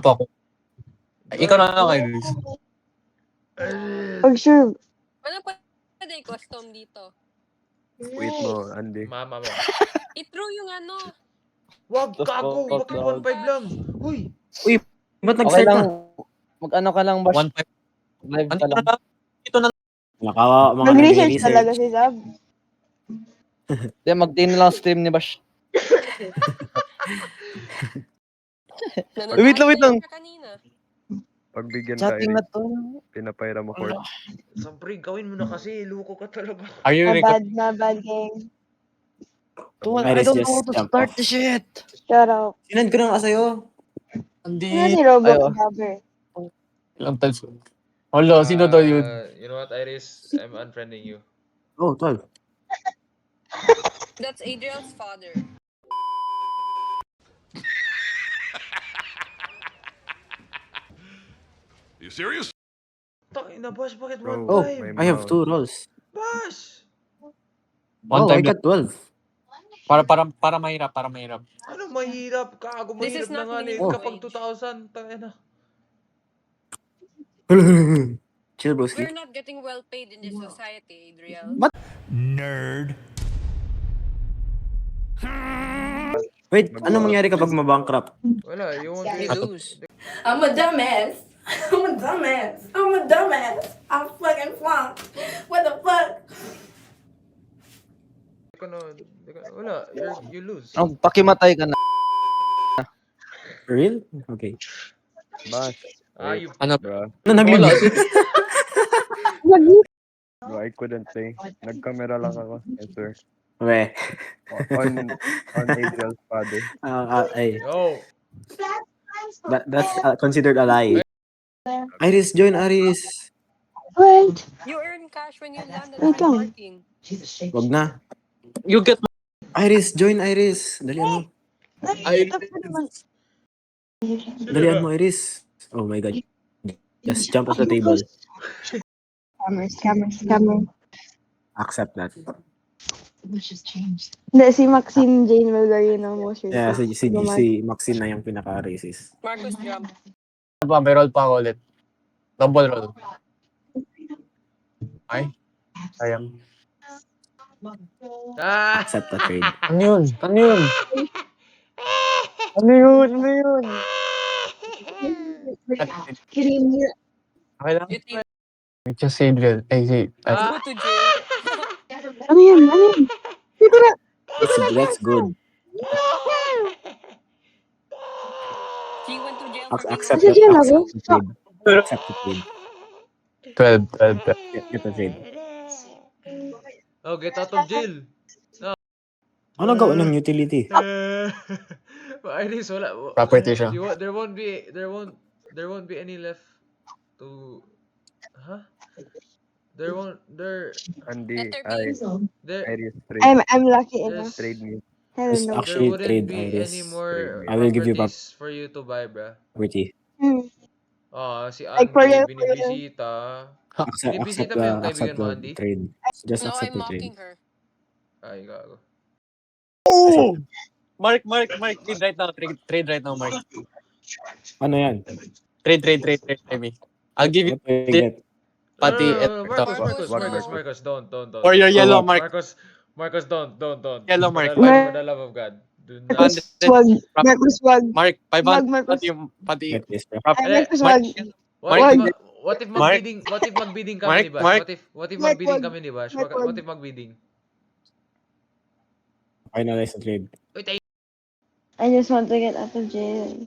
pa ako. Ikaw na lang kay Luis. Pag sure. Ano pwede custom dito? Wait mo, Andy. Mama mo. I-throw yung ano. Wag, kago. Bakit 1.5 lang? Uy. Ba't Okay nag-start lang. na? Mag-ano ka lang, Bash. 1.5. Live Ano ka na lang. lang? Ito na. Mga Nag-research talaga si Zab. Di, mag-10 lang stream ni Bash. Nanonood Wait lang. siya kanina. Pagbigyan ka, Chatting na Iris, to. pinapayra mo court. Sampre, gawin mo na kasi. Luko ka talaga. Are you Na bad gang. Tuwan, I Iris, don't know just how to jump start off. the shit. Shout out. Sinend ko na nga sa'yo. Hindi. Ano si Robot Ayo. Dabber? Ilang times. Hala, sino daw yun? You know what, Iris? I'm unfriending you. Oh, 12. That's Adriel's father. You serious? Takin na, Bash. Bakit Bro, 1.5? Oh, may I have mouth. 2 rolls. Bash! One Oh, I time got 12. para mahirap. Ano mahirap? Kago, This mahirap is na not nga ni minimum kapag wage. 2,000. Takin na. Chill, broski. We're not getting well paid in this society, Adriel. Nerd. Wait, ano mangyari kapag mabankrupt? Wala, you won't You be... lose. I'm a dumbass. I'm a dumbass. I'm a dumbass. I'm fucking flunk. What the fuck? Wala, you lose. Ang pakimatay ka na. Real? Okay. Bash. You... Ano? Bro, Ano nag-live? bro, I couldn't play. Nag-camera lang ako. Yes, sir. Okay. On Adriel's father. Ay, Yo! that's considered a lie. Iris, join Iris. Wait. You earn cash when you land at Wait lang. parking. Wag na. You get Iris, join Iris. Dalian mo. Dalian mo, Iris. Oh my God. Just jump off the table. Scammer. Accept that. Hindi, si Maxine Jane Melgarino most Yeah, recent. si Maxine na yung pinaka-racist. Marcus jump. may roll pa ako ulit. Double roll. Ay. Sayang. Accept the trade. Ano yun? Okay lang. You think Just say Adriel. Ay, si... go to jail? Ano yan? Dito na. That's good. She went to jail for being Accept Kasi dyan ako. the trade. Accept the trade. 12. Get the trade. Oh, get out of jail. Ano gawa ng utility? Iris, wala. Property siya. There won't be any left to... Huh? Andy, Letter B. Iris, trade. I'm lucky enough. Trade me. Hell Just no. There actually wouldn't trade be Iris. any more I will give you properties for you to buy, bruh. property. Si Like, Andy, for real, binibisita. Accept Binibisita mo yung kaibigan mo, the Andy? trade. Just No, accept I'm the trade. mocking her. Ay, gago. Oh! Mark, trade right now. Trade right now, Mark. Ano yan? Trade me. I'll give you What do you this, get? pati, No, Marcus, Marcus, don't. or your yellow Mark. Marcus, don't. Yellow Mark. For the love of God. Do not. Marcus wag. Mark, 500, Marcus. pati, Get this, bro. Ay, Marcus wag. What if Mark. magbidding kami ni Bash? Mark. What if Mark, magbidding wag. kami ni Bash? Mark, What wag. if magbidding? Finalize the trade. Wait, I just want to get out of jail.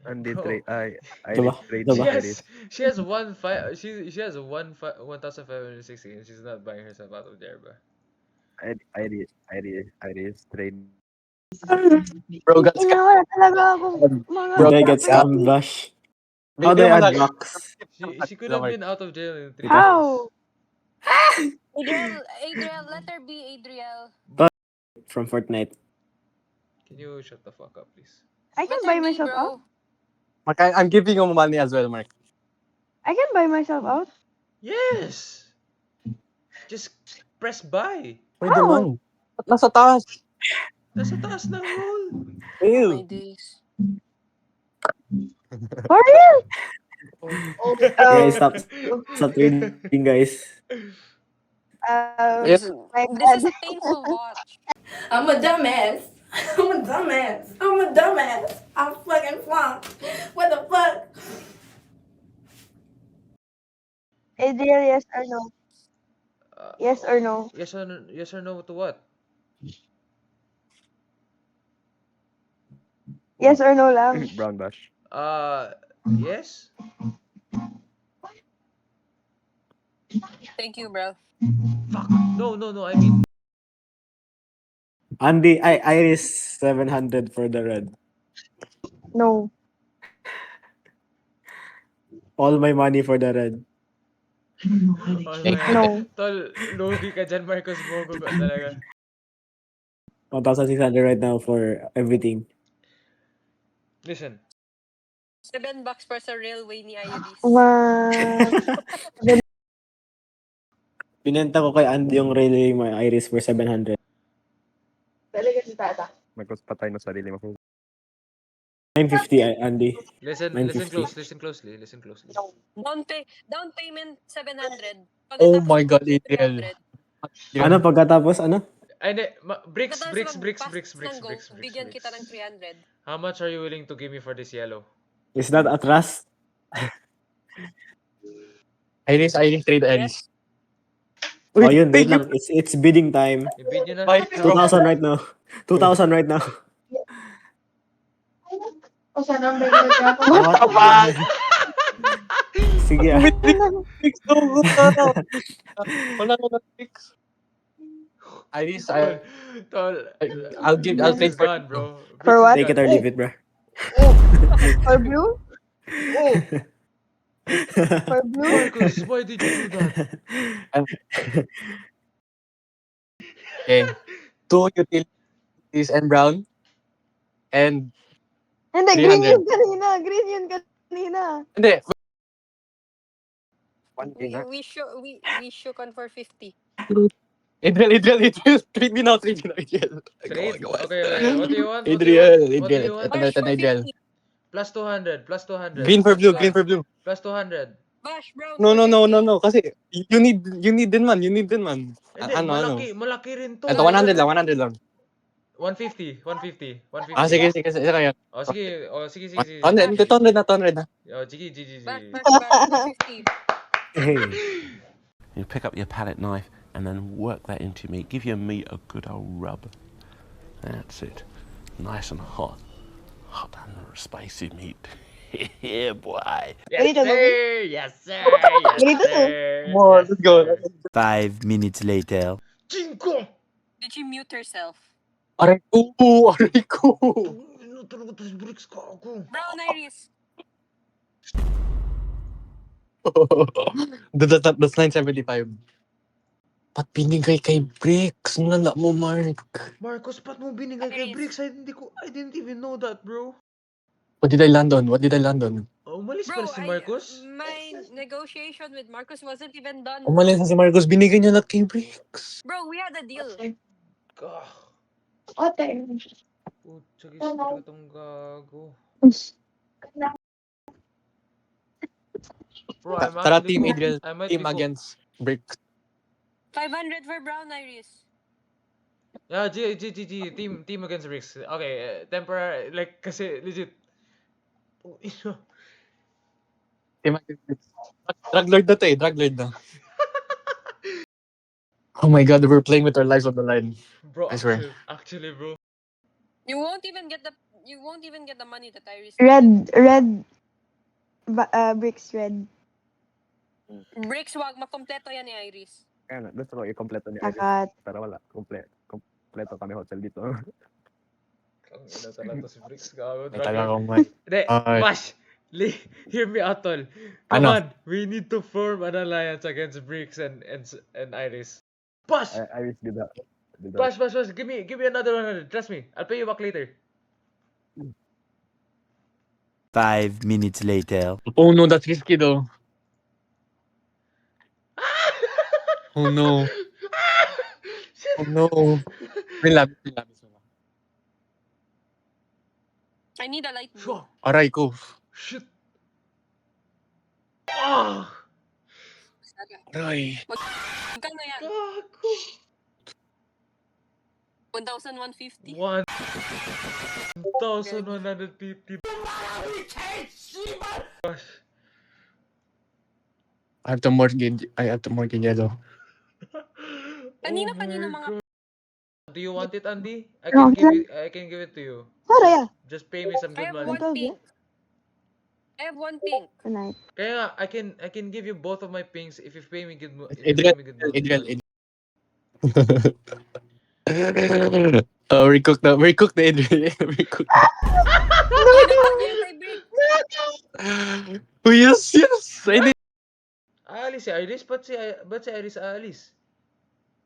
Andy, Bro. trade. Diba? Iris, trade Diba? me, Iris. she has 1,560 and she's not buying herself out of there, bro. Iris, trade. bro, guys, Wala talaga akong mga... Bro, I get scammed, Bash. How do I add rocks? She could have been out of jail in 3 How? Adriel, letter B, Adriel. From Fortnite. Can you shut the fuck up, please? I can Letter buy B, myself bro. out. Mark, I'm giving you money as well, Mark. I can buy myself out. Yes! Just press buy. Pwede How? man. Ba't nasa taas? Nasa taas ng roll. Oh my days. For real? Guys, stop reading, guys. This, My this is bad. a painful watch. I'm a dumbass. I'm a dumbass. I'm a dumbass. I fucking flunked. What the fuck? Adriel, yes or no? Yes or no? Yes or no to what? Yes or no lang? Brown bash. Yes? Thank you, bro. Fuck. No, I mean, Andy, Iris 700 for the red. No. All my money for the red. No. Tol, lugi ka dyan, Marcos Bogo ka talaga. 1,600 right now for everything. Listen, $7 for sa railway ni Iris. Wow. Binenta ko kay Andy yung relay mo Iris for 700. Marcos, patay na sarili mo. 950 Andy. listen 950. closely. Down payment 700. Oh Pagkatapos my God, mag- Adriel. 300. Ano pagkatapos ano? Ay, hindi. Bricks. Pagkatapos mag-pass ng go, bigyan kita ng 300. How much are you willing to give me for this yellow? Is that a trust? Iris, trade Iris. Oh yun, wait lang. It's bidding time. I-bid nyo na. Bye. 2,000 right now. 2,000 right now. What? Sige ah. Fix, no good na. Wala ko na fix. Iris, Tol, I'll trade it's for gone, bro. For what? Take it or leave it, bro. For blue? Oh, For blue? Marcos, why did you do that? Okay. 2 utilities and brown. And, Hindi, green 300. yun kanina. Green yun kanina. hindi. We shook on for 50. Adriel. Trade me now, Adriel. Trade? Okay. What do you want? Adriel. What do you want? Bash for Adriel. 50. Plus 200. Green for blue. Plus 200. Bash, bro. No. Kasi, you need din man. Hindi, Ano? malaki rin to. Ito, 100 lang. 150. Ah, sige. Kaya. Sige. Ito, 100 na. Sige. Bash for 50. Hey. You pick up your palette knife and then work that into meat. Give your meat a good old rub. That's it. Nice and hot. Hot and spicy meat. Yeah, boy. Ganito, Yes, sir. Ganito to. Come on, let's go. 5 minutes later. Cinco! Did you mute herself? Aray ko. Ano talaga to si Bricks ka ako? Brown Iris. That's 975. Ba't binigay kay Bricks? Nala mo, Mark. Marcos, ba't mo binigay kay Bricks? I didn't even know that, bro. What did I land on? Oh, umalis pala si Marcos? My negotiation with Marcos wasn't even done. Umalis na si Marcos. Binigay niya lahat kay Bricks. Bro, we had a deal. Ote. Putsagis talaga tong gago. Bro, Tara, Team Adriel. I might Team be against Bricks. 500 for Brown Iris. Yeah, G. Team against Bricks. Okay, temporary, like, kasi legit. Oh, Team against Bricks. Drug lord na to eh. Drug lord na. Oh my God, we're playing with our lives on the line. Bro, I swear. actually, bro. You won't even get the money that Iris. Red. Bricks red. Bricks, wag makompleto yan ni Iris. Kaya gusto ko i-kompleto ni Iris. Kakat. Pero wala. Kompleto kami hotel dito. Ang ina talaga to si Bricks. Gago. May taga akong mic. Hindi, Ay. Bash! Hear me out, tol. Come Ano? on, we need to form an alliance against Bricks and Iris. Bash! Iris did that. Bash! Give me another 100. Trust me, I'll pay you back later. 5 minutes later. Oh no, that's risky though. Oh no. Shit. Oh no. Relax. I need a light blue. Sure. Aray ko. Shit! Ah! Ay. Magkano yan? Gago! 1,150? 1,150. Gosh. I have to mortgage yellow. Kanino Oh my mga... God. Do you want it, Andy? No, I can give it to you. Sorry, yeah. Just pay me some I good have money. one pink. I have one pink. Tonight. Kaya nga, I can give you both of my pinks if you pay me good Adrian, money. Oh, recook na Adrian. Recook na. Oh, yes. I did. Aalis si Iris? Ba't si Iris aalis?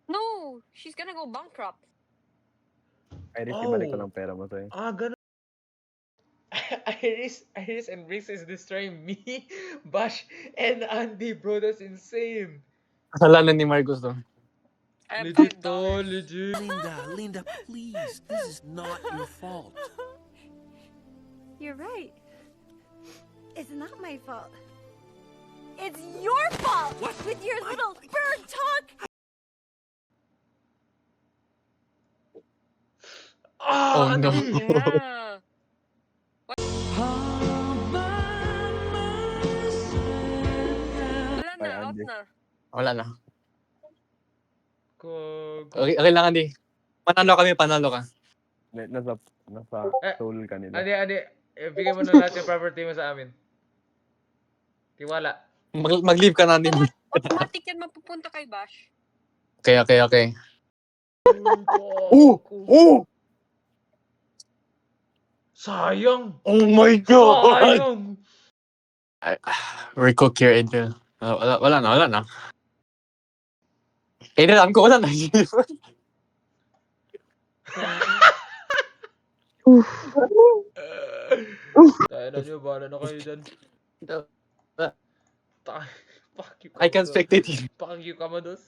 No, she's gonna go bankrupt. Iris, Oh. ibalik ko lang pera mo sa'yo. Ah, ganun. Iris and Briggs is destroying me, Bash, and Andy, bro. That's insane. Kasalanan ni Marcos to. I have Legit $5. to, legit. Linda, please. This is not your fault. You're right. It's not my fault. It's your fault with your little bird talk. Ah, Oh, no. Andy! Yeah. Wala na, Bye, out Andy. na. Wala na. Kog. Okay lang, Andy. Panalo ka. Nasa soul ka nila. Andy, bigay mo na lahat yung property mo sa amin. Tiwala. Mag-leave ka na, Andy. Automatic yan mapupunta kay Bash. Okay. Oh! Oh! Sayang! Oh my God! Sayang! Recook here, Adrian. Wala na. Adrian, alam ko wala na. Tayo na nyo, bahala na kayo dyan. Fuck you, I can spectate you. Fuck you, Kamados.